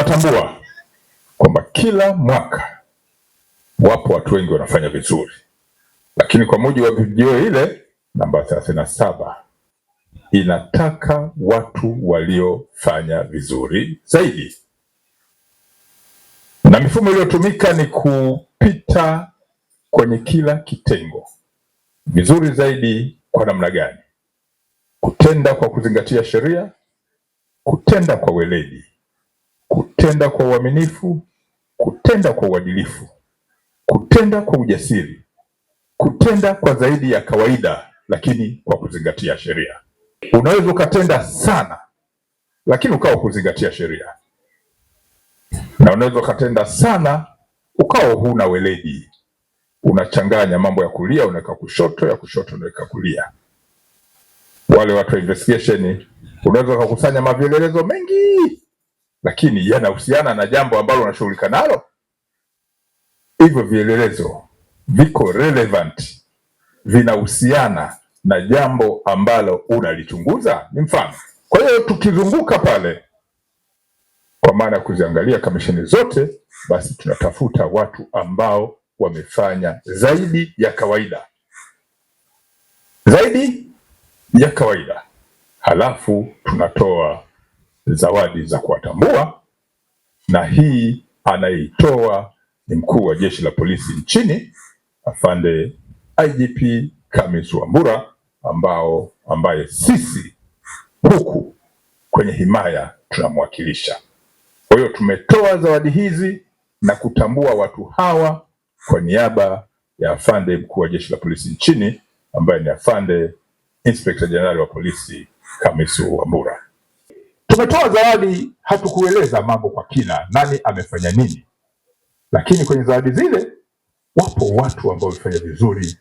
Tunatambua kwamba kila mwaka wapo watu wengi wanafanya vizuri, lakini kwa mujibu wa video ile namba 37 inataka watu waliofanya vizuri zaidi, na mifumo iliyotumika ni kupita kwenye kila kitengo. Vizuri zaidi kwa namna gani? Kutenda kwa kuzingatia sheria, kutenda kwa weledi, kutenda kwa uaminifu, kutenda kwa uadilifu, kutenda kwa ujasiri, kutenda kwa zaidi ya kawaida lakini kwa kuzingatia sheria. Unaweza ukatenda sana lakini ukawa kuzingatia sheria, na unaweza ukatenda sana ukawa huna weledi, unachanganya mambo ya kulia unaweka kushoto, ya kushoto unaweka kulia. Wale watu wa investigation unaweza kukusanya mavielelezo mengi lakini yanahusiana na jambo ambalo unashughulika nalo. Hivyo vielelezo viko relevant, vinahusiana na jambo ambalo unalichunguza. Ni mfano. Kwa hiyo tukizunguka pale, kwa maana ya kuziangalia kamisheni zote, basi tunatafuta watu ambao wamefanya zaidi ya kawaida, zaidi ya kawaida, halafu tunatoa zawadi za kuwatambua, na hii anayeitoa ni mkuu wa jeshi la polisi nchini, afande IGP Khamis Wambura, ambaye sisi huku kwenye himaya tunamwakilisha. Kwa hiyo tumetoa zawadi hizi na kutambua watu hawa kwa niaba ya afande mkuu wa jeshi la polisi nchini, ambaye ni afande Inspector General wa polisi Khamis Wambura. Tumetoa zawadi, hatukueleza mambo kwa kina, nani amefanya nini, lakini kwenye zawadi zile wapo watu ambao wamefanya vizuri,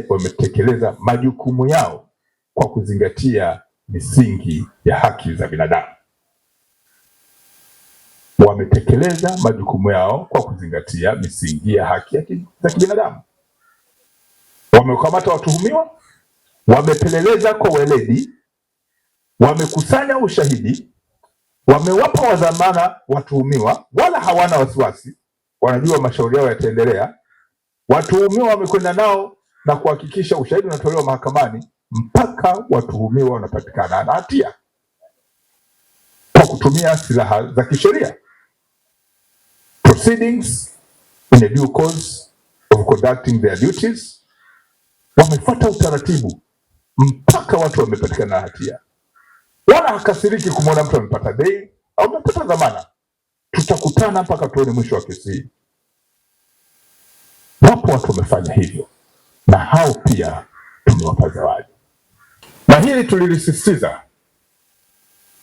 wametekeleza majukumu yao kwa kuzingatia misingi ya haki za binadamu. Wametekeleza majukumu yao kwa kuzingatia misingi ya haki za kibinadamu. Wamekamata watuhumiwa, wamepeleleza kwa weledi, wamekusanya ushahidi, wamewapa wadhamana watuhumiwa, wala hawana wasiwasi, wanajua mashauri yao yataendelea. Watuhumiwa wamekwenda nao na kuhakikisha ushahidi unatolewa mahakamani mpaka watuhumiwa wanapatikana na hatia kwa kutumia silaha za kisheria. Proceedings in a due course of conducting their duties. Wamefuata utaratibu mpaka watu wamepatikana na hatia. Wala hakasiriki kumwona mtu amepata bail au amepata dhamana. Tutakutana mpaka tuone mwisho wa kesi hii. Wapo watu wamefanya hivyo, na hao pia tumewapa zawadi. Na hili tulilisisitiza,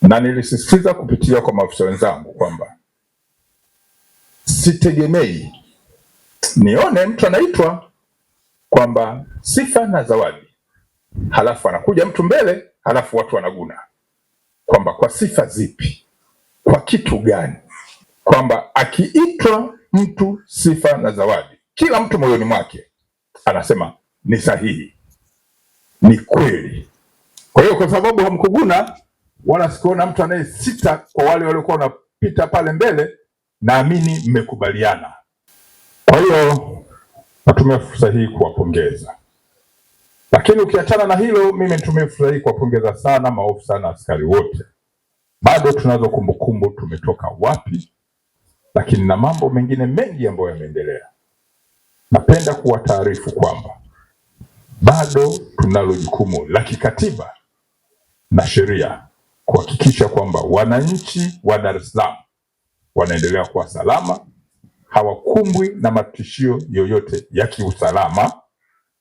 na nilisisitiza kupitia kwa maafisa wenzangu kwamba sitegemei nione mtu anaitwa kwamba sifa na zawadi, halafu anakuja mtu mbele, halafu watu wanaguna kwamba kwa sifa zipi, kwa kitu gani, kwamba akiitwa mtu sifa na zawadi, kila mtu moyoni mwake anasema ni sahihi, ni kweli. Kwa hiyo kwa sababu hamkuguna wala sikuona mtu anayesita, kwa wale waliokuwa wanapita pale mbele, naamini mmekubaliana. Kwa hiyo natumia fursa hii kuwapongeza. Lakini ukiachana na hilo, mimi nitumie fursa hii kuwapongeza sana maofisa na askari wote. Bado tunazo kumbukumbu tumetoka wapi, lakini na mambo mengine mengi ambayo yameendelea. Napenda kuwataarifu kwamba bado tunalo jukumu la kikatiba na sheria kuhakikisha kwamba wananchi wa Dar es Salaam wanaendelea kuwa salama, hawakumbwi na matishio yoyote ya kiusalama,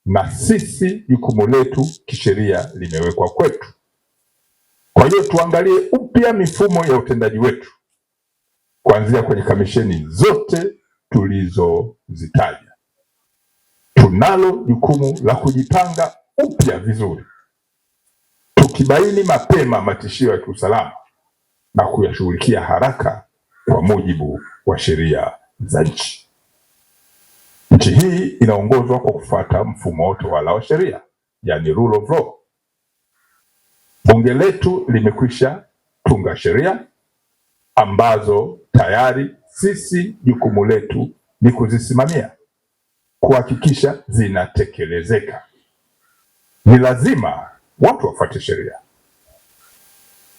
na sisi jukumu letu kisheria limewekwa kwetu. Kwa hiyo tuangalie upya mifumo ya utendaji wetu kuanzia kwenye kamisheni zote tulizozitaja. Tunalo jukumu la kujipanga upya vizuri, tukibaini mapema matishio ya kiusalama na kuyashughulikia haraka kwa mujibu wa sheria za nchi. Nchi hii inaongozwa kwa kufuata mfumo wa utawala wa sheria, yani rule of law. Bunge letu limekwisha tunga sheria ambazo tayari sisi jukumu letu ni kuzisimamia, kuhakikisha zinatekelezeka. Ni lazima watu wafuate sheria,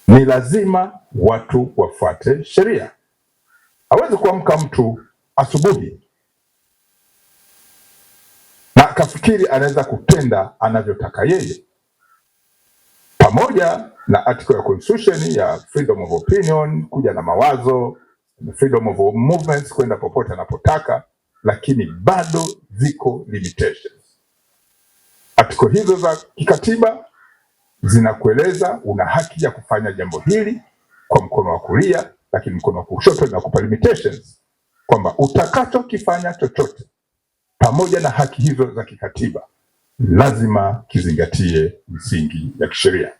ni lazima watu wafuate sheria. Hawezi kuamka mtu asubuhi na akafikiri anaweza kutenda anavyotaka yeye. Pamoja na article ya constitution ya freedom of opinion, kuja na mawazo, freedom of movements, kwenda popote anapotaka, lakini bado ziko limitations. Article hizo za kikatiba zinakueleza una haki ya kufanya jambo hili kwa mkono wa kulia, lakini mkono wa kushoto inakupa limitations kwamba utakachokifanya chochote pamoja na haki hizo za kikatiba lazima kizingatie misingi ya kisheria.